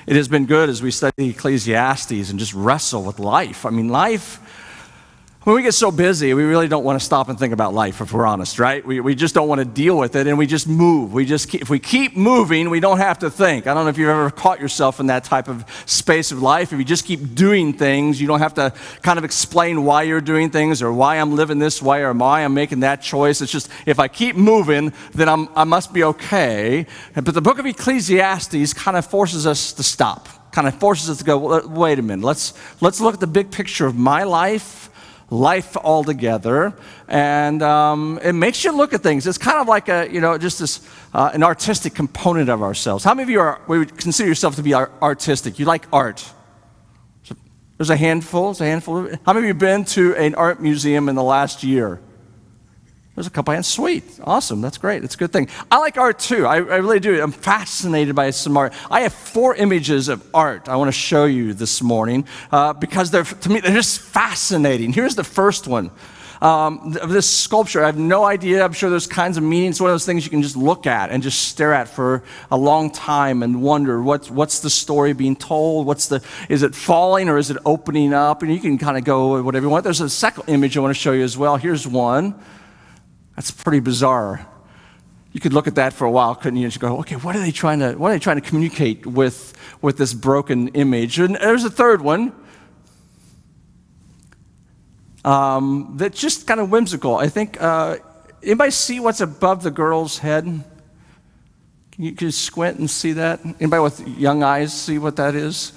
It has been good as we study Ecclesiastes and just wrestle with life. I mean, life, when we get so busy, we really don't want to stop and think about life, if we're honest, right? We just don't want to deal with it, and we just move. If we keep moving, we don't have to think. I don't know if you've ever caught yourself in that type of space of life. If you just keep doing things, you don't have to kind of explain why you're doing things or why I'm living this way or why I'm making that choice. It's just, if I keep moving, then I must be okay. But the book of Ecclesiastes kind of forces us to stop, kind of forces us to go, well, wait a minute, let's look at the big picture of my life altogether, and it makes you look at things. It's kind of like just this an artistic component of ourselves. How many of you would consider yourself to be artistic? You like art? There's a handful. How many of you have been to an art museum in the last year? There's a couple hands. Sweet. Awesome. That's great. It's a good thing. I like art too. I really do. I'm fascinated by some art. I have 4 images of art I want to show you this morning because to me, they're just fascinating. Here's the first one. Of this sculpture. I have no idea. I'm sure there's kinds of meanings. It's one of those things you can just look at and just stare at for a long time and wonder what's the story being told? Is it falling or is it opening up? And you can kind of go whatever you want. There's a second image I want to show you as well. Here's one. That's pretty bizarre. You could look at that for a while, couldn't you? And you go, okay, what are they trying to communicate with this broken image? And there's a third one that's just kind of whimsical. I think, anybody see what's above the girl's head? Can you squint and see that? Anybody with young eyes see what that is?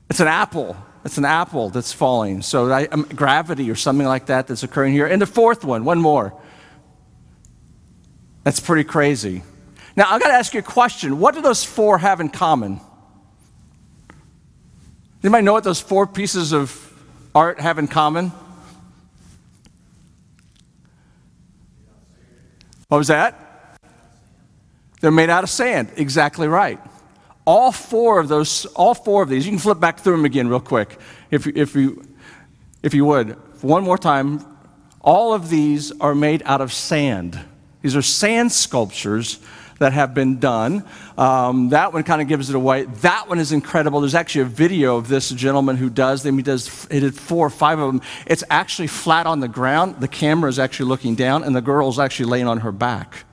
It's an apple. It's an apple that's falling. So gravity or something like that that's occurring here. And the fourth one more. That's pretty crazy. Now, I've got to ask you a question. What do those 4 have in common? Anybody know what those 4 pieces of art have in common? What was that? They're made out of sand. Exactly right. All four of these, you can flip back through them again real quick, if you would. One more time, all of these are made out of sand. These are sand sculptures that have been done. That one kind of gives it away. That one is incredible. There's actually a video of this gentleman who does them. He did 4 or 5 of them. It's actually flat on the ground. The camera is actually looking down, and the girl is actually laying on her back.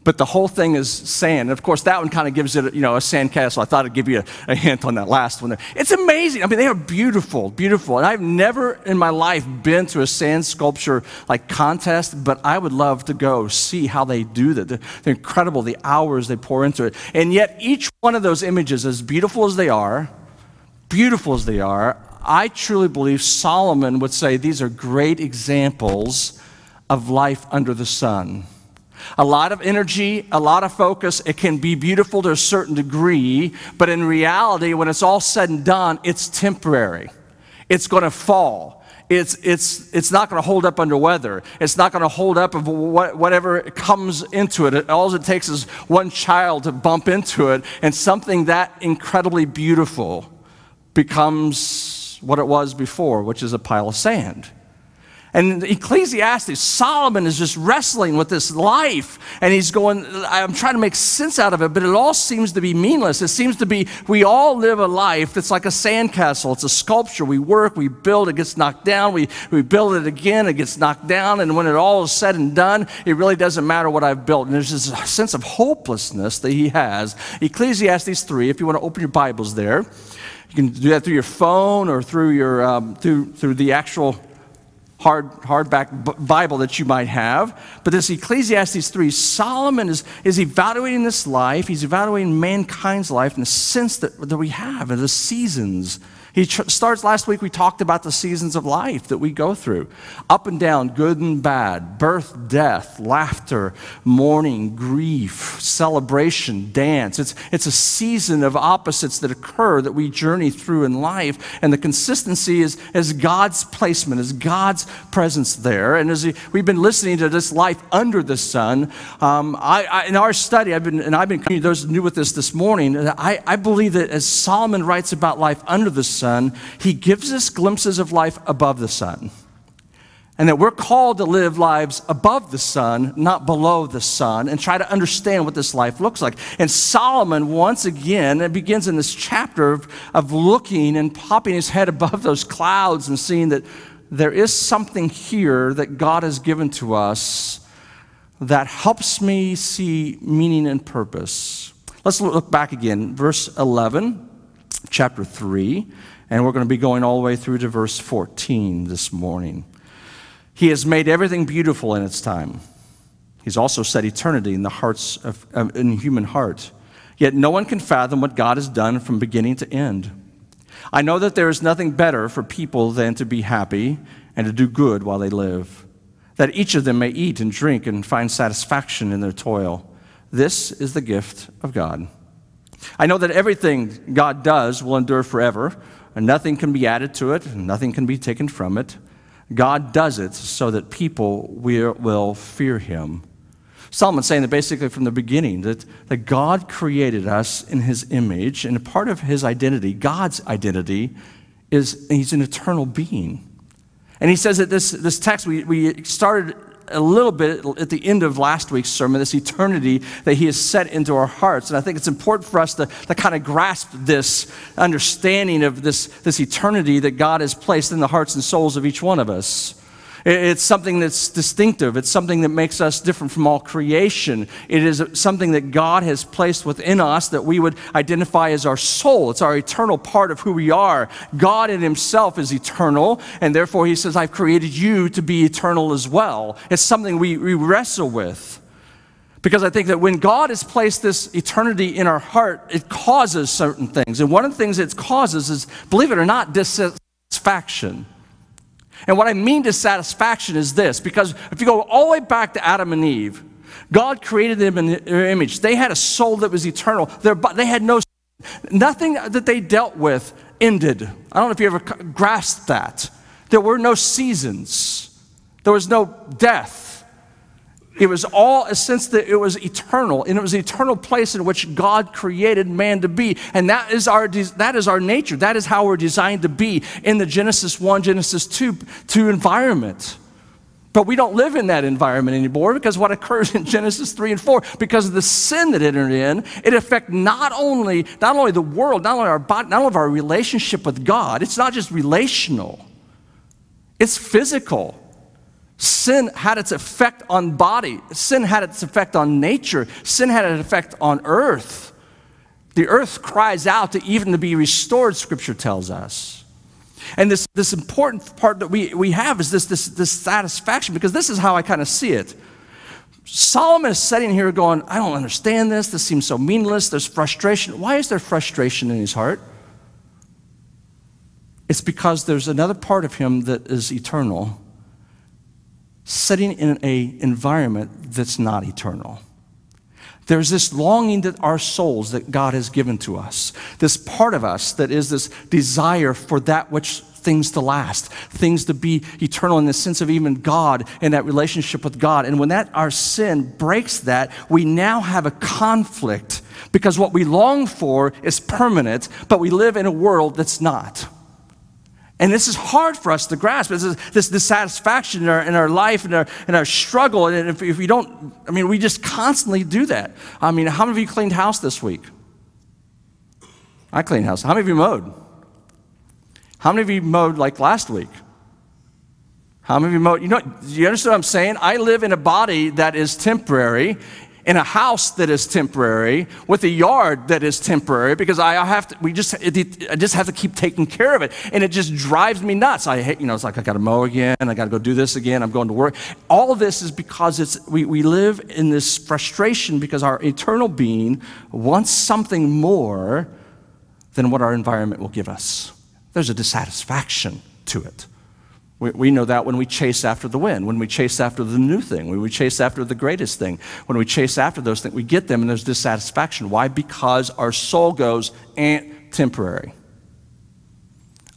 But the whole thing is sand. And of course, that one kind of gives it, a sand castle. I thought I'd give you a hint on that last one there. It's amazing. I mean, they are beautiful, beautiful. And I've never in my life been to a sand sculpture contest, but I would love to go see how they do that. They're incredible, the hours they pour into it. And yet, each one of those images, as beautiful as they are, I truly believe Solomon would say these are great examples of life under the sun. A lot of energy, a lot of focus. It can be beautiful to a certain degree, but in reality, when it's all said and done, it's temporary. It's going to fall. It's not going to hold up under weather. It's not going to hold up of whatever comes into it. All it takes is one child to bump into it, and something that incredibly beautiful becomes what it was before, which is a pile of sand. And in Ecclesiastes, Solomon is just wrestling with this life, and he's going, I'm trying to make sense out of it, but it all seems to be meaningless. It seems to be, we all live a life that's like a sandcastle. It's a sculpture. We work, we build, it gets knocked down. We build it again, it gets knocked down, and when it all is said and done, it really doesn't matter what I've built. And there's this sense of hopelessness that he has. Ecclesiastes 3, if you want to open your Bibles there, you can do that through your phone or through your through the actual hardback Bible that you might have. But this Ecclesiastes 3, Solomon is evaluating this life. He's evaluating mankind's life in the sense that we have, and the seasons. He starts, last week we talked about the seasons of life that we go through. Up and down, good and bad, birth, death, laughter, mourning, grief, celebration, dance. It's a season of opposites that occur that we journey through in life. And the consistency is God's placement, is God's presence there. And as we've been listening to this life under the sun, in our study, I've been those new with this morning, I believe that as Solomon writes about life under the sun, he gives us glimpses of life above the sun. and that we're called to live lives above the sun, not below the sun, and try to understand what this life looks like. And Solomon, once again, it begins in this chapter of looking and popping his head above those clouds and seeing that there is something here that God has given to us that helps me see meaning and purpose. Let's look back again, verse 11, chapter 3, and we're going to be going all the way through to verse 14 this morning. He has made everything beautiful in its time. He's also set eternity in the hearts in human heart. Yet no one can fathom what God has done from beginning to end. I know that there is nothing better for people than to be happy and to do good while they live, that each of them may eat and drink and find satisfaction in their toil. This is the gift of God. I know that everything God does will endure forever, and nothing can be added to it, and nothing can be taken from it. God does it so that people will fear him. Solomon's saying that basically from the beginning, that God created us in his image, and a part of his identity, God's identity, is he's an eternal being. And he says that this text, we started a little bit at the end of last week's sermon, this eternity that he has set into our hearts. And I think it's important for us to kind of grasp this understanding of this eternity that God has placed in the hearts and souls of each one of us. It's something that's distinctive. It's something that makes us different from all creation. It is something that God has placed within us that we would identify as our soul. It's our eternal part of who we are. God in himself is eternal, and therefore he says, I've created you to be eternal as well. It's something we wrestle with. Because I think that when God has placed this eternity in our heart, it causes certain things. And one of the things it causes is, believe it or not, dissatisfaction. And what I mean dissatisfaction is this, because if you go all the way back to Adam and Eve, God created them in their image. They had a soul that was eternal. They had nothing that they dealt with ended. I don't know if you ever grasped that. There were no seasons. There was no death. It was all a sense that it was eternal, and it was the eternal place in which God created man to be. And that is our nature. That is how we're designed to be in the Genesis 1, Genesis 2 environment. But we don't live in that environment anymore, because what occurs in Genesis 3 and 4, because of the sin that entered in, it affects not only the world, not only our body, not only our relationship with God. It's not just relational. It's physical. Sin had its effect on body. Sin had its effect on nature. Sin had an effect on earth. The earth cries out to even to be restored, Scripture tells us. And this important part that we have is this satisfaction, because this is how I kind of see it. Solomon is sitting here going, I don't understand this. This seems so meaningless. There's frustration. Why is there frustration in his heart? It's because there's another part of him that is eternal, sitting in an environment that's not eternal. There's this longing that our souls that God has given to us, this part of us that is this desire for that which things to last, things to be eternal in the sense of even God and that relationship with God. And when our sin breaks that, we now have a conflict, because what we long for is permanent, but we live in a world that's not. And this is hard for us to grasp. This dissatisfaction in our life and our struggle. And if we don't, we just constantly do that. How many of you cleaned house this week? I cleaned house. How many of you mowed? How many of you mowed like last week? How many of you mowed? Do you understand what I'm saying? I live in a body that is temporary, in a house that is temporary, with a yard that is temporary, because I just have to keep taking care of it, and it just drives me nuts. I hate, it's like I got to mow again, I got to go do this again, I'm going to work. All of this is because we live in this frustration, because our eternal being wants something more than what our environment will give us. There's a dissatisfaction to it. We know that when we chase after the wind, when we chase after the new thing, when we chase after the greatest thing, when we chase after those things, we get them, and there's dissatisfaction. Why? Because our soul goes, temporary.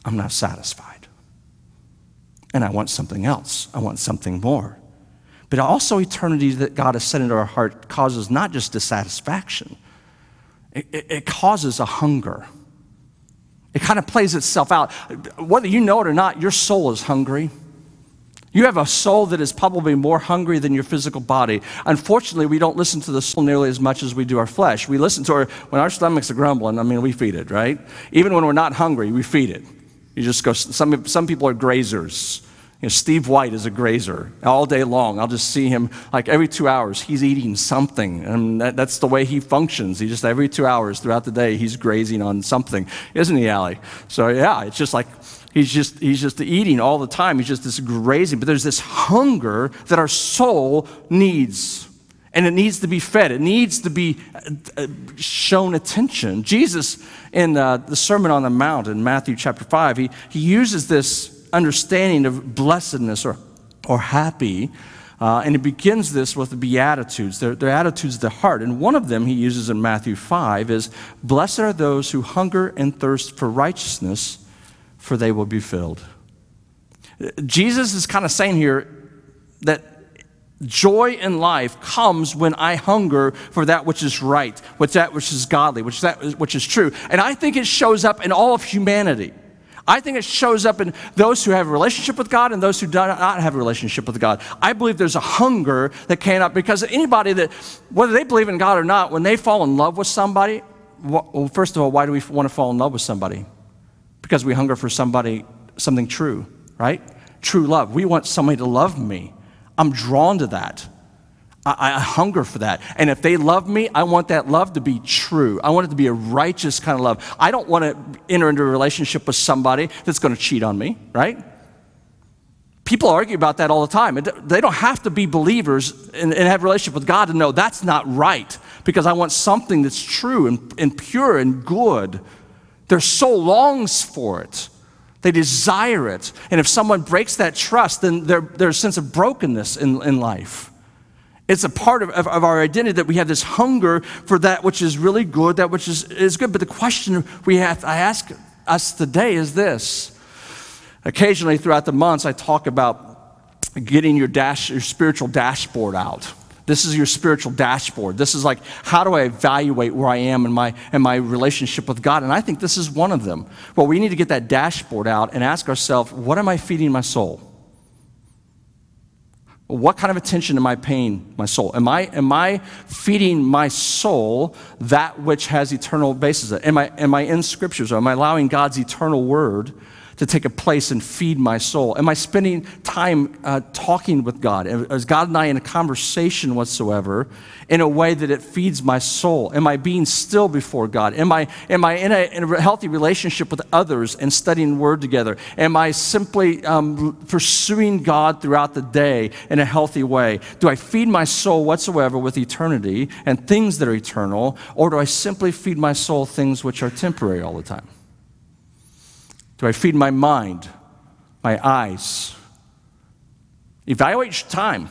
I'm not satisfied. And I want something else. I want something more. But also eternity that God has set into our heart causes not just dissatisfaction. It causes a hunger. It kind of plays itself out. Whether you know it or not, your soul is hungry. You have a soul that is probably more hungry than your physical body. Unfortunately, we don't listen to the soul nearly as much as we do our flesh. We listen to when our stomachs are grumbling, we feed it, right? Even when we're not hungry, we feed it. You just go, some people are grazers. Steve White is a grazer all day long. I'll just see him like every 2 hours, he's eating something. And that's the way he functions. He just every 2 hours throughout the day, he's grazing on something. Isn't he, Allie? So yeah, it's just like, he's just eating all the time. He's just this grazing. But there's this hunger that our soul needs. And it needs to be fed. It needs to be shown attention. Jesus, in the Sermon on the Mount in Matthew chapter 5, he uses this understanding of blessedness or happy, and he begins this with the Beatitudes. They're attitudes of the heart. And one of them he uses in Matthew 5 is, blessed are those who hunger and thirst for righteousness, for they will be filled. Jesus is kind of saying here that joy in life comes when I hunger for that which is right, that which is godly, which is true. And I think it shows up in all of humanity. I think it shows up in those who have a relationship with God and those who do not have a relationship with God. I believe there's a hunger that cannot, because anybody that, whether they believe in God or not, when they fall in love with somebody, well, first of all, why do we want to fall in love with somebody? Because we hunger for something true, right? True love. We want somebody to love me. I'm drawn to that. I hunger for that. And if they love me, I want that love to be true. I want it to be a righteous kind of love. I don't want to enter into a relationship with somebody that's going to cheat on me, right? People argue about that all the time. They don't have to be believers and have a relationship with God to know that's not right, because I want something that's true and pure and good. Their soul longs for it. They desire it. And if someone breaks that trust, then there's a sense of brokenness in life. It's a part of our identity that we have this hunger for that which is really good, that which is good. But the question I ask us today is this. Occasionally throughout the months, I talk about getting your spiritual dashboard out. This is your spiritual dashboard. This is like, how do I evaluate where I am in my relationship with God? And I think this is one of them. Well, we need to get that dashboard out and ask ourselves, what am I feeding my soul? What kind of attention am I paying my soul? Am I feeding my soul that which has eternal basis? Am I in scriptures? Or am I allowing God's eternal word to take a place and feed my soul? Am I spending time talking with God? Is God and I in a conversation whatsoever in a way that it feeds my soul? Am I being still before God? Am I in a healthy relationship with others and studying word together? Am I simply pursuing God throughout the day in a healthy way? Do I feed my soul whatsoever with eternity and things that are eternal, or do I simply feed my soul things which are temporary all the time? Do I feed my mind, my eyes? Evaluate your time.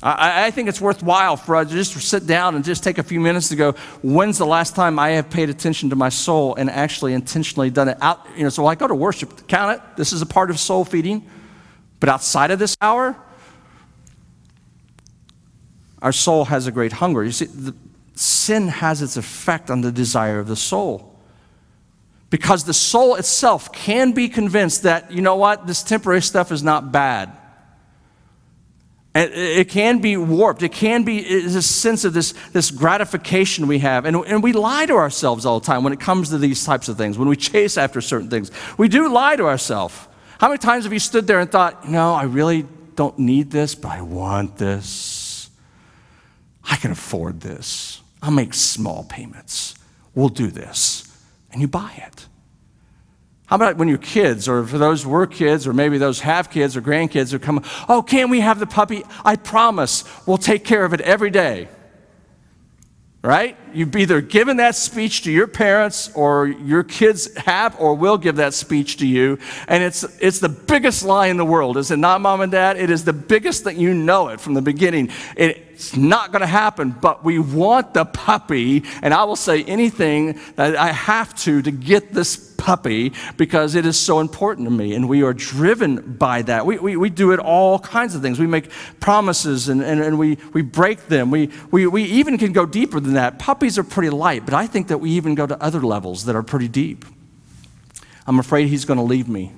I think it's worthwhile for us to just sit down and just take a few minutes to go, when's the last time I have paid attention to my soul and actually intentionally done it out? So I go to worship, count it. This is a part of soul feeding. But outside of this hour, our soul has a great hunger. You see, sin has its effect on the desire of the soul. Because the soul itself can be convinced that, you know what, this temporary stuff is not bad. And it can be warped. It can be a sense of this gratification we have. And we lie to ourselves all the time when it comes to these types of things, when we chase after certain things. We do lie to ourselves. How many times have you stood there and thought, I really don't need this, but I want this. I can afford this. I'll make small payments. We'll do this. And you buy it. How about when you're kids, or for those who were kids, or maybe those have kids or grandkids who come, can we have the puppy? I promise we'll take care of it every day. Right? You've either given that speech to your parents, or your kids have or will give that speech to you, and it's the biggest lie in the world, is it not, Mom and Dad? It is the biggest that you know it from the beginning. It's not going to happen, but we want the puppy, and I will say anything that I have to get this puppy because it is so important to me, and we are driven by that. We do it all kinds of things. We make promises and we break them. We even can go deeper than that. Puppies are pretty light, but I think that we even go to other levels that are pretty deep. I'm afraid he's going to leave me,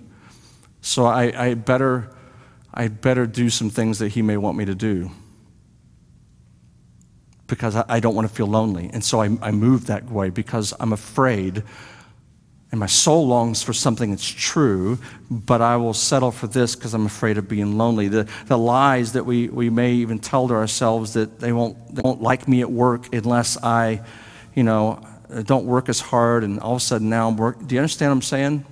so I better I better do some things that he may want me to do because I don't want to feel lonely. And so I move that way because I'm afraid, and my soul longs for something that's true, but I will settle for this because I'm afraid of being lonely. The lies that we may even tell to ourselves that they won't like me at work unless I, don't work as hard, and all of a sudden now I'm working. Do you understand what I'm saying?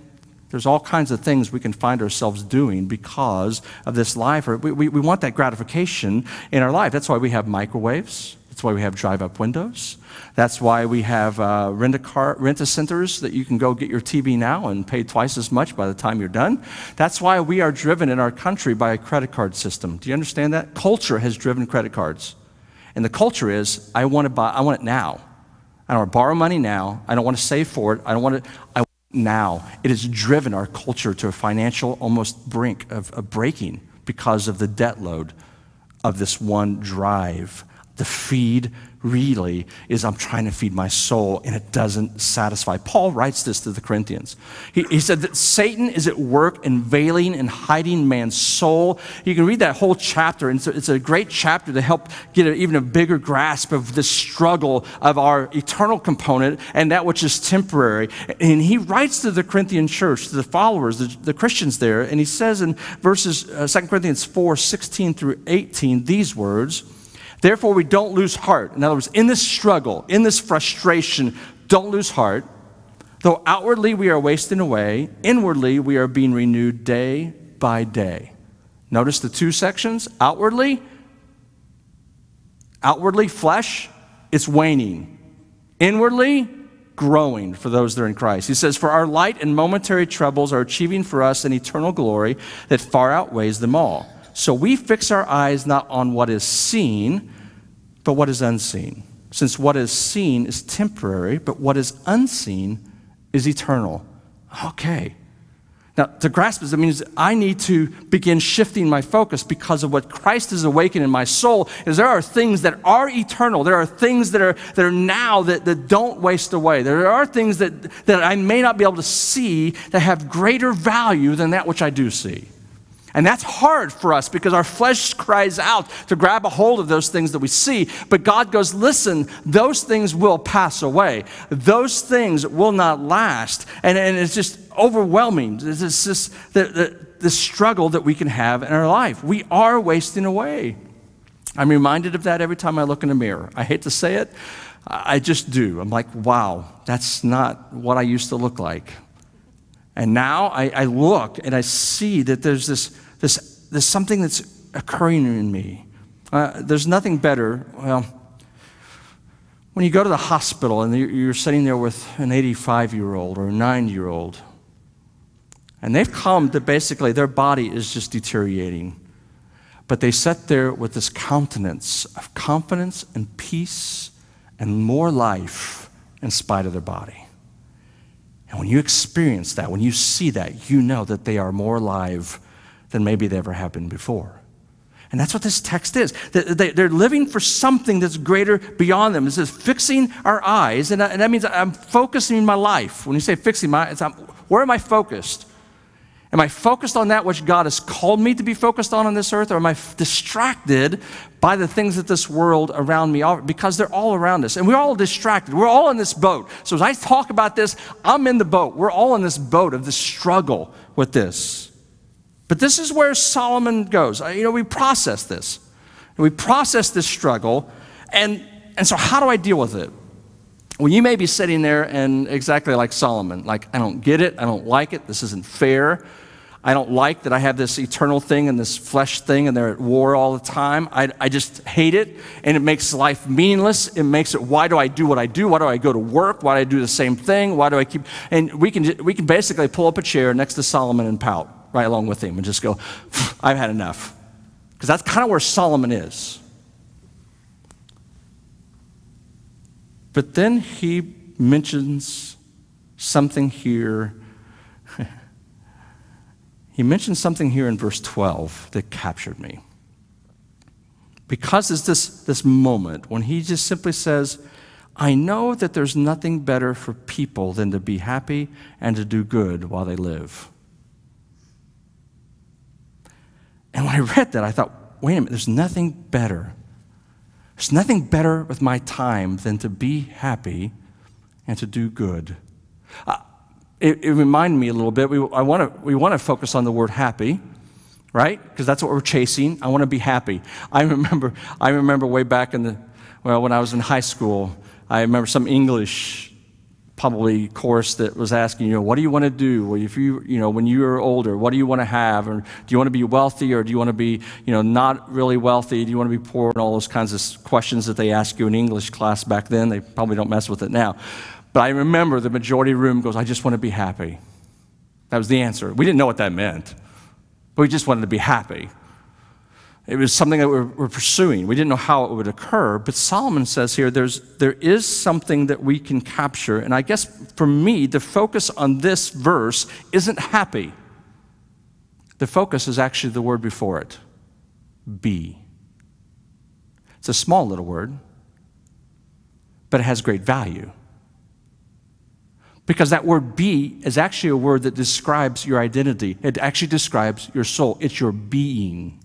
There's all kinds of things we can find ourselves doing because of this life. We want that gratification in our life. That's why we have microwaves. That's why we have drive-up windows. That's why we have rent-a-centers that you can go get your TV now and pay twice as much by the time you're done. That's why we are driven in our country by a credit card system. Do you understand that? Culture has driven credit cards. And the culture is, I want it now. I don't want to borrow money now. I don't want to save for it. I want it now. It has driven our culture to a financial almost brink of breaking because of the debt load of this one drive. The feed really is I'm trying to feed my soul, and it doesn't satisfy. Paul writes this to the Corinthians. He said that Satan is at work in veiling and hiding man's soul. You can read that whole chapter, and it's a great chapter to help get even a bigger grasp of the struggle of our eternal component and that which is temporary. And he writes to the Corinthian church, to the followers, the Christians there, and he says in verses 2 Corinthians 4:16 through 18, these words, "Therefore, we don't lose heart." In other words, in this struggle, in this frustration, don't lose heart. "Though outwardly we are wasting away, inwardly we are being renewed day by day." Notice the two sections. Outwardly, flesh, it's waning. Inwardly, growing for those that are in Christ. He says, "For our light and momentary troubles are achieving for us an eternal glory that far outweighs them all. So we fix our eyes not on what is seen, but what is unseen. Since what is seen is temporary, but what is unseen is eternal." Okay. Now, to grasp this, it means I need to begin shifting my focus because of what Christ has awakened in my soul. Is there are things that are eternal. There are things that are now that don't waste away. There are things that I may not be able to see that have greater value than that which I do see. And that's hard for us because our flesh cries out to grab a hold of those things that we see. But God goes, listen, those things will pass away. Those things will not last. And it's just overwhelming. It's just the struggle that we can have in our life. We are wasting away. I'm reminded of that every time I look in the mirror. I hate to say it. I just do. I'm like, wow, that's not what I used to look like. And now I look and I see that there's something that's occurring in me. There's nothing better. Well, when you go to the hospital and you're sitting there with an 85-year-old or a 90-year-old, and they've come to basically their body is just deteriorating, but they sit there with this countenance of confidence and peace and more life in spite of their body. And when you experience that, when you see that, you know that they are more alive than maybe they ever have been before. And that's what this text is. They're living for something that's greater beyond them. It says fixing our eyes, and that means I'm focusing my life. When you say fixing my eyes, where am I focused? Am I focused on that which God has called me to be focused on this earth, or am I distracted by the things that this world around me offers? Because they're all around us, and we're all distracted. We're all in this boat. So as I talk about this, I'm in the boat. We're all in this boat of this struggle with this. But this is where Solomon goes. We process this. We process this struggle, and so how do I deal with it? Well, you may be sitting there and exactly like Solomon, like, I don't get it, I don't like it, this isn't fair. I don't like that I have this eternal thing and this flesh thing and they're at war all the time. I just hate it, and it makes life meaningless. It makes it, why do I do what I do? Why do I go to work? Why do I do the same thing? Why do I keep, and we can basically pull up a chair next to Solomon and pout right along with him and just go, I've had enough. Because that's kind of where Solomon is. But then he mentions something here. He mentions something here in verse 12 that captured me. Because it's this moment when he just simply says, I know that there's nothing better for people than to be happy and to do good while they live. And when I read that, I thought, wait a minute, there's nothing better. There's nothing better with my time than to be happy and to do good. It reminded me a little bit. We want to focus on the word happy, right? Because that's what we're chasing. I want to be happy. I remember way back when I was in high school, I remember some English probably course that was asking, what do you want to do? If when you're older, what do you want to have? Or do you want to be wealthy, or do you want to be, not really wealthy? Do you want to be poor? And all those kinds of questions that they ask you in English class back then. They probably don't mess with it now. But I remember the majority of the room goes, I just want to be happy. That was the answer. We didn't know what that meant, but we just wanted to be happy. It was something that we're pursuing. We didn't know how it would occur, but Solomon says here there is something that we can capture. And I guess for me, the focus on this verse isn't happy. The focus is actually the word before it, be. It's a small little word, but it has great value. Because that word be is actually a word that describes your identity. It actually describes your soul. It's your being.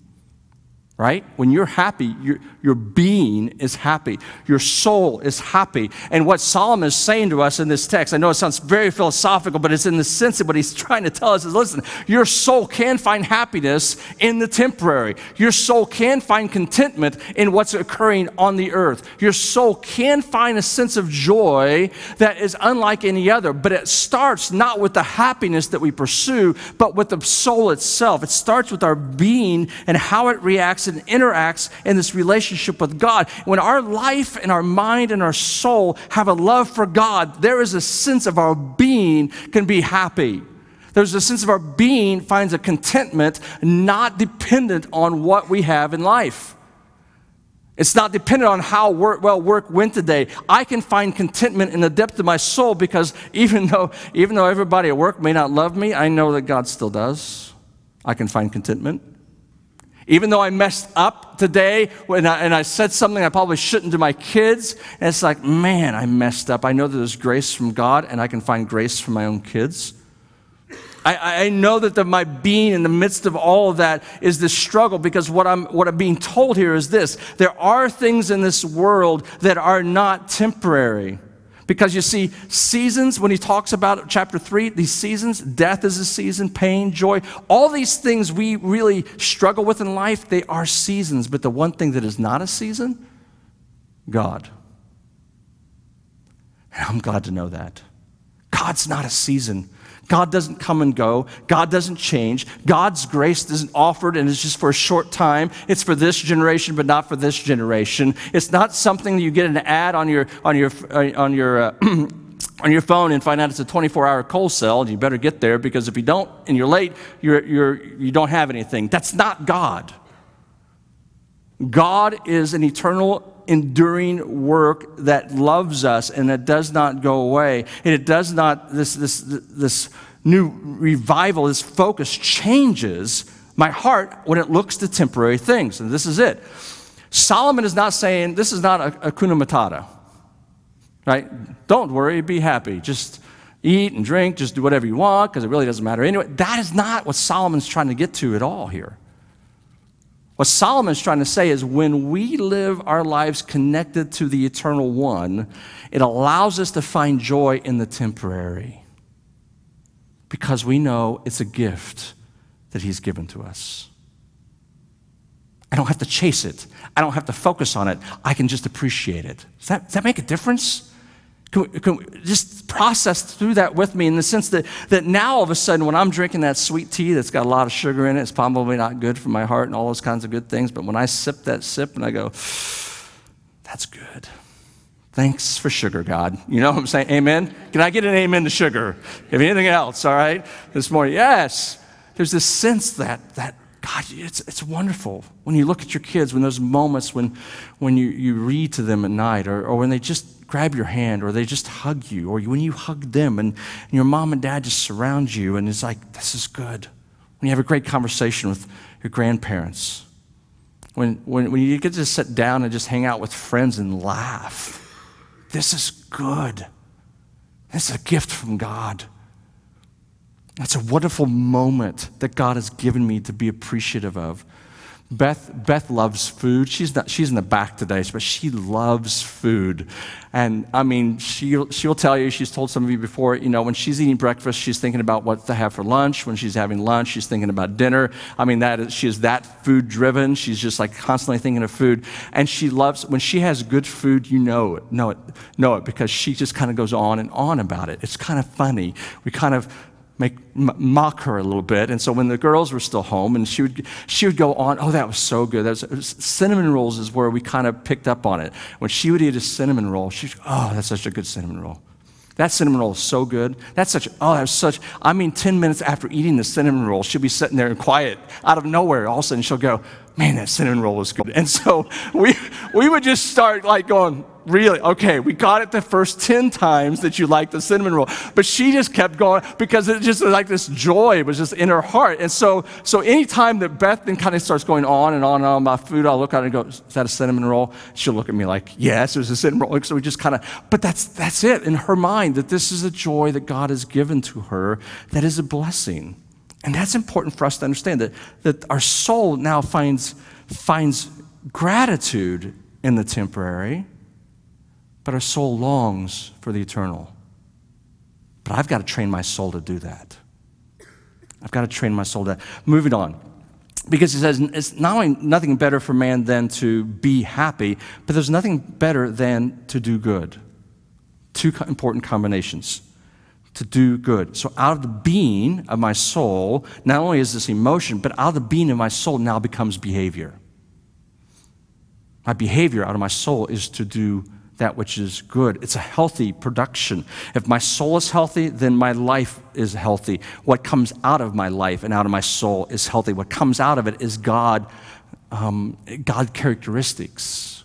Right? When you're happy, your being is happy. Your soul is happy. And what Solomon is saying to us in this text, I know it sounds very philosophical, but it's in the sense of what he's trying to tell us is, listen, your soul can find happiness in the temporary. Your soul can find contentment in what's occurring on the earth. Your soul can find a sense of joy that is unlike any other, but it starts not with the happiness that we pursue, but with the soul itself. It starts with our being and how it reacts and interacts in this relationship with God. When our life and our mind and our soul have a love for God, there is a sense of our being can be happy. There's a sense of our being finds a contentment not dependent on what we have in life. It's not dependent on how well work went today. I can find contentment in the depth of my soul because even though everybody at work may not love me, I know that God still does. I can find contentment. Even though I messed up today and I said something I probably shouldn't to my kids, and it's like, man, I messed up. I know that there's grace from God, and I can find grace from my own kids. I know that my being in the midst of all of that is this struggle, because what I'm being told here is this: there are things in this world that are not temporary. Because you see, seasons, when he talks about chapter 3, these seasons, death is a season, pain, joy, all these things we really struggle with in life, they are seasons. But the one thing that is not a season, God. And I'm glad to know that. God's not a season. God doesn't come and go. God doesn't change. God's grace isn't offered and it's just for a short time. It's for this generation, but not for this generation. It's not something that you get an ad on your on your phone and find out it's a 24-hour cold cell, and you better get there, because if you don't and you're late, you don't have anything. That's not God. God is an eternal, enduring work that loves us and that does not go away. And it does not, this new revival, this focus changes my heart when it looks to temporary things. And this is it. Solomon is not saying, this is not a Hakuna Matata, right? Don't worry, be happy. Just eat and drink, just do whatever you want, because it really doesn't matter anyway. That is not what Solomon's trying to get to at all here. What Solomon's trying to say is when we live our lives connected to the eternal one, it allows us to find joy in the temporary, because we know it's a gift that he's given to us. I don't have to chase it. I don't have to focus on it. I can just appreciate it. Does that make a difference? Can we just process through that with me, in the sense that now all of a sudden when I'm drinking that sweet tea that's got a lot of sugar in it, it's probably not good for my heart and all those kinds of good things, but when I sip that sip and I go, that's good. Thanks for sugar, God. You know what I'm saying? Amen? Can I get an amen to sugar? If anything else, all right? This morning, yes. There's this sense that God, it's wonderful when you look at your kids, when those moments when you read to them at night, or when they just grab your hand, or they just hug you, or when you hug them and your mom and dad just surround you, and it's like, this is good. When you have a great conversation with your grandparents, when you get to sit down and just hang out with friends and laugh, this is good. This is a gift from God. That's a wonderful moment that God has given me to be appreciative of. Beth loves food. She's in the back today, but she loves food. And I mean, she'll tell you, she's told some of you before, when she's eating breakfast, she's thinking about what to have for lunch. When she's having lunch, she's thinking about dinner. I mean, she is that food driven. She's just like constantly thinking of food. And she loves, when she has good food, know it, because she just kind of goes on and on about it. It's kind of funny. We kind of mock her a little bit. And so when the girls were still home, and she would go on, oh, that was so good. Cinnamon rolls is where we kind of picked up on it. When she would eat a cinnamon roll, she'd go, oh, that's such a good cinnamon roll. That cinnamon roll is so good. 10 minutes after eating the cinnamon roll, she'll be sitting there and quiet, out of nowhere, all of a sudden she'll go, man, that cinnamon roll is good. And so we would just start like going, really? Okay, we got it the first 10 times that you liked the cinnamon roll. But she just kept going because it just was like this joy was just in her heart. And so anytime that Beth then kind of starts going on and on and on about food, I'll look at her and go, is that a cinnamon roll? She'll look at me like, yes, it was a cinnamon roll. So we just kind of, but that's it in her mind, that this is a joy that God has given to her that is a blessing. And that's important for us to understand, that our soul now finds gratitude in the temporary, but our soul longs for the eternal. But I've got to train my soul to do that. I've got to train my soul to that. Moving on. Because it says, it's not only nothing better for man than to be happy, but there's nothing better than to do good. Two important combinations. To do good. So out of the being of my soul, not only is this emotion, but out of the being of my soul now becomes behavior. My behavior out of my soul is to do that which is good. It's a healthy production. If my soul is healthy, then my life is healthy. What comes out of my life and out of my soul is healthy. What comes out of it is God characteristics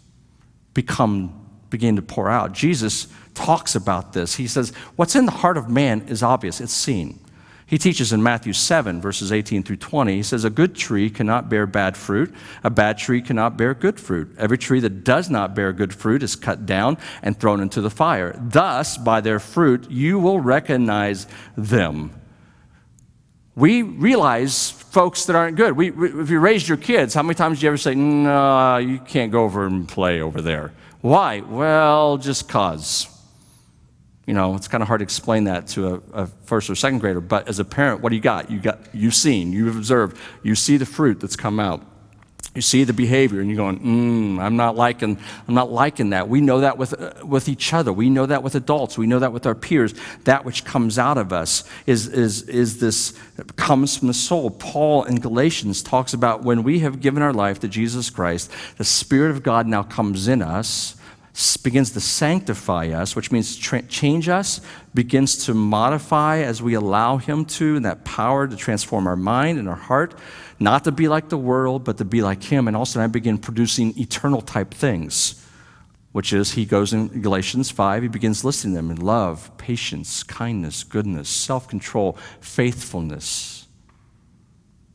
begin to pour out. Jesus talks about this. He says, what's in the heart of man is obvious. It's seen. He teaches in Matthew 7, verses 18 through 20. He says, a good tree cannot bear bad fruit. A bad tree cannot bear good fruit. Every tree that does not bear good fruit is cut down and thrown into the fire. Thus, by their fruit, you will recognize them. We realize folks that aren't good. If you raised your kids, how many times did you ever say, no, you can't go over and play over there? Why? Well, just cause. It's kind of hard to explain that to a first or second grader, but as a parent, what do you got? You've seen, you've observed, you see the fruit that's come out. You see the behavior, and you're going, I'm not liking that. We know that with each other. We know that with adults. We know that with our peers. That which comes out of us comes from the soul. Paul in Galatians talks about when we have given our life to Jesus Christ, the Spirit of God now comes in us, begins to sanctify us, which means change us, begins to modify as we allow Him to, and that power to transform our mind and our heart, not to be like the world, but to be like Him. And also I begin producing eternal type things, which is, he goes in Galatians 5, he begins listing them in love, patience, kindness, goodness, self-control, faithfulness.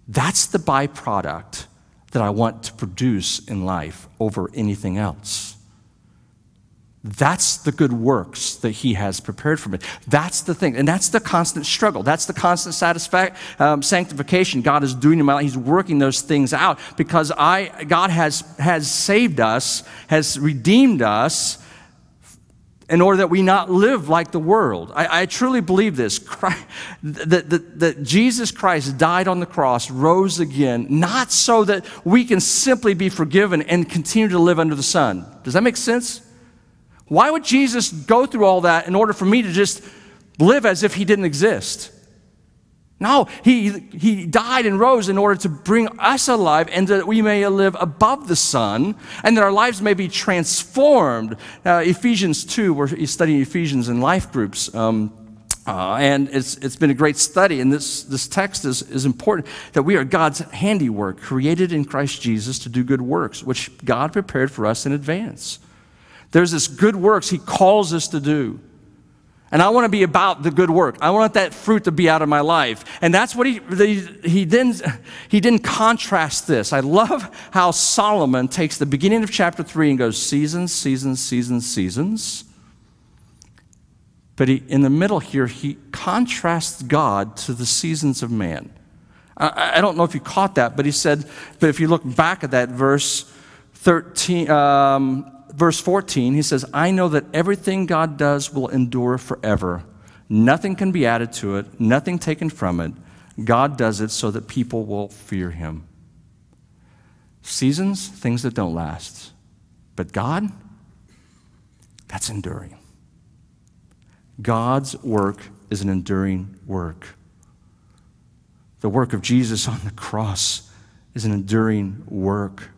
That's the byproduct that I want to produce in life over anything else. That's the good works that He has prepared for me. That's the thing. And that's the constant struggle. That's the constant sanctification God is doing in my life. He's working those things out because God has saved us, has redeemed us in order that we not live like the world. I truly believe this. That Jesus Christ died on the cross, rose again, not so that we can simply be forgiven and continue to live under the sun. Does that make sense? Why would Jesus go through all that in order for me to just live as if He didn't exist? No, He died and rose in order to bring us alive and that we may live above the sun and that our lives may be transformed. Ephesians 2, we're studying Ephesians in life groups. And it's been a great study, and this text is important, that we are God's handiwork, created in Christ Jesus to do good works, which God prepared for us in advance. There's this good works He calls us to do. And I want to be about the good work. I want that fruit to be out of my life. And that's what he then contrasts this. I love how Solomon takes the beginning of chapter 3 and goes, seasons, seasons, seasons, seasons. But in the middle here, he contrasts God to the seasons of man. I don't know if you caught that, but he said, but if you look back at that verse 14, he says, I know that everything God does will endure forever. Nothing can be added to it, nothing taken from it. God does it so that people will fear him. Seasons, things that don't last. But God, that's enduring. God's work is an enduring work. The work of Jesus on the cross is an enduring work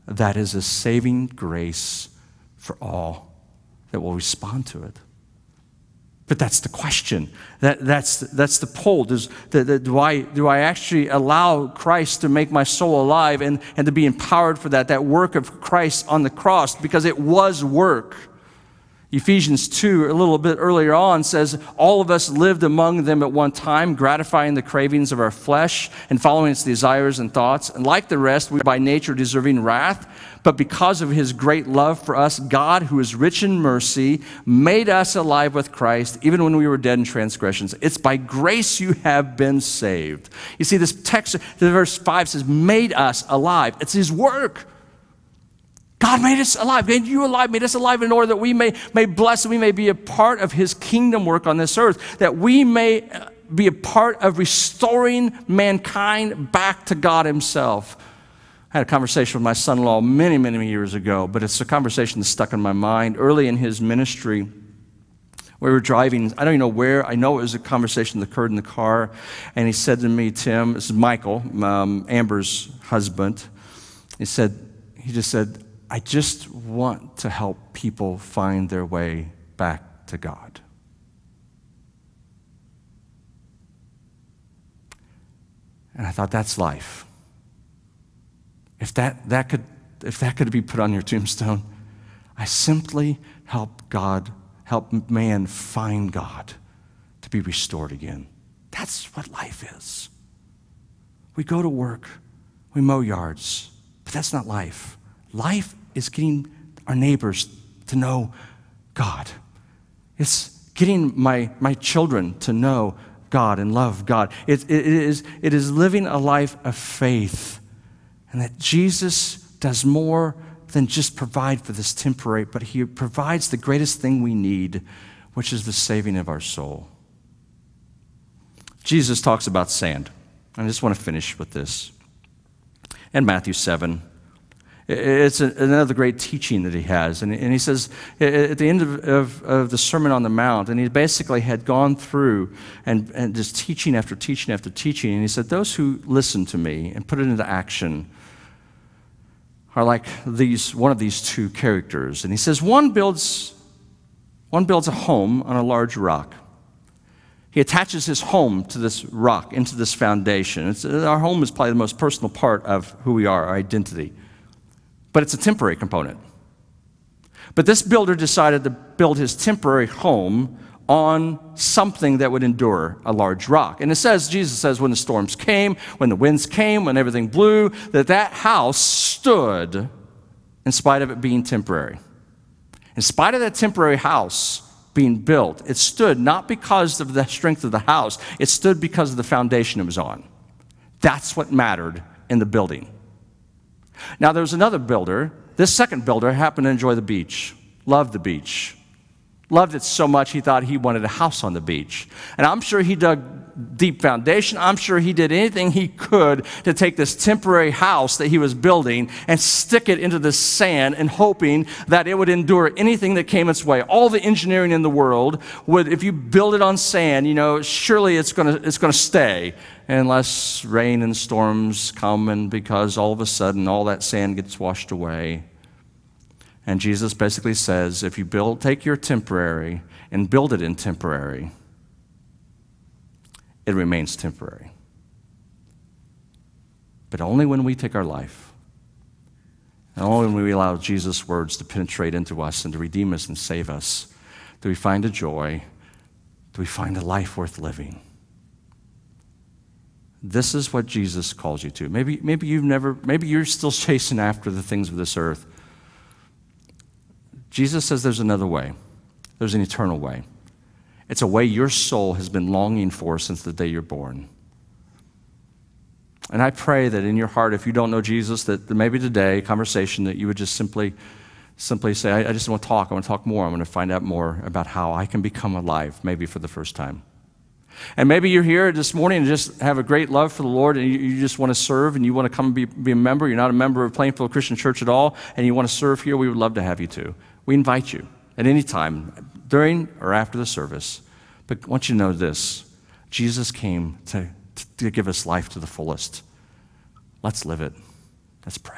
that is a saving grace for all that will respond to it. But that's the question. That's the poll. Do I actually allow Christ to make my soul alive and to be empowered for that work of Christ on the cross? Because it was work. Ephesians 2, a little bit earlier on, says, all of us lived among them at one time, gratifying the cravings of our flesh and following its desires and thoughts. And like the rest, we are by nature deserving wrath. But because of his great love for us, God, who is rich in mercy, made us alive with Christ, even when we were dead in transgressions. It's by grace you have been saved. You see, this text, verse 5 says, made us alive. It's his work. God made us alive, made you alive, made us alive in order that we may bless and we may be a part of his kingdom work on this earth, that we may be a part of restoring mankind back to God himself. I had a conversation with my son-in-law many, many years ago, but it's a conversation that's stuck in my mind. Early in his ministry, we were driving, I don't even know where, I know it was a conversation that occurred in the car, and he said to me, Tim, this is Michael, Amber's husband, he just said, I just want to help people find their way back to God. And I thought, that's life. If that could be put on your tombstone, I simply help man find God to be restored again. That's what life is. We go to work, we mow yards, but that's not life. Life is getting our neighbors to know God. It's getting my children to know God and love God. It is living a life of faith, and that Jesus does more than just provide for this temporary, but he provides the greatest thing we need, which is the saving of our soul. Jesus talks about sand. I just want to finish with this. In Matthew 7, it's another great teaching that he has. And he says, at the end of the Sermon on the Mount, and he basically had gone through and just teaching after teaching after teaching, and he said, those who listen to me and put it into action are like one of these two characters. And he says, one builds a home on a large rock. He attaches his home to this rock, into this foundation. Our home is probably the most personal part of who we are, our identity. But it's a temporary component. But this builder decided to build his temporary home on something that would endure a large rock. And Jesus says, when the storms came, when the winds came, when everything blew, that house stood in spite of it being temporary. In spite of that temporary house being built, it stood not because of the strength of the house, it stood because of the foundation it was on. That's what mattered in the building. Now, there was another builder. This second builder happened to enjoy the beach, loved the beach, loved it so much he thought he wanted a house on the beach. And I'm sure he dug deep foundation. I'm sure he did anything he could to take this temporary house that he was building and stick it into the sand and hoping that it would endure anything that came its way. All the engineering in the world would, if you build it on sand, surely it's going to stay. Unless rain and storms come, and because all of a sudden all that sand gets washed away. And Jesus basically says, if you take your temporary and build it in temporary, it remains temporary. But only when we take our life, and only when we allow Jesus' words to penetrate into us and to redeem us and save us, do we find a joy, do we find a life worth living. This is what Jesus calls you to. Maybe you're still chasing after the things of this earth. Jesus says there's another way. There's an eternal way. It's a way your soul has been longing for since the day you're born. And I pray that in your heart, if you don't know Jesus, that maybe today, conversation, that you would just simply say, I just want to talk. I want to talk more. I want to find out more about how I can become alive, maybe for the first time. And maybe you're here this morning and just have a great love for the Lord, and you just want to serve, and you want to come and be a member. You're not a member of Plainfield Christian Church at all, and you want to serve here. We would love to have you too. We invite you at any time, during or after the service. But I want you to know this. Jesus came to give us life to the fullest. Let's live it. Let's pray.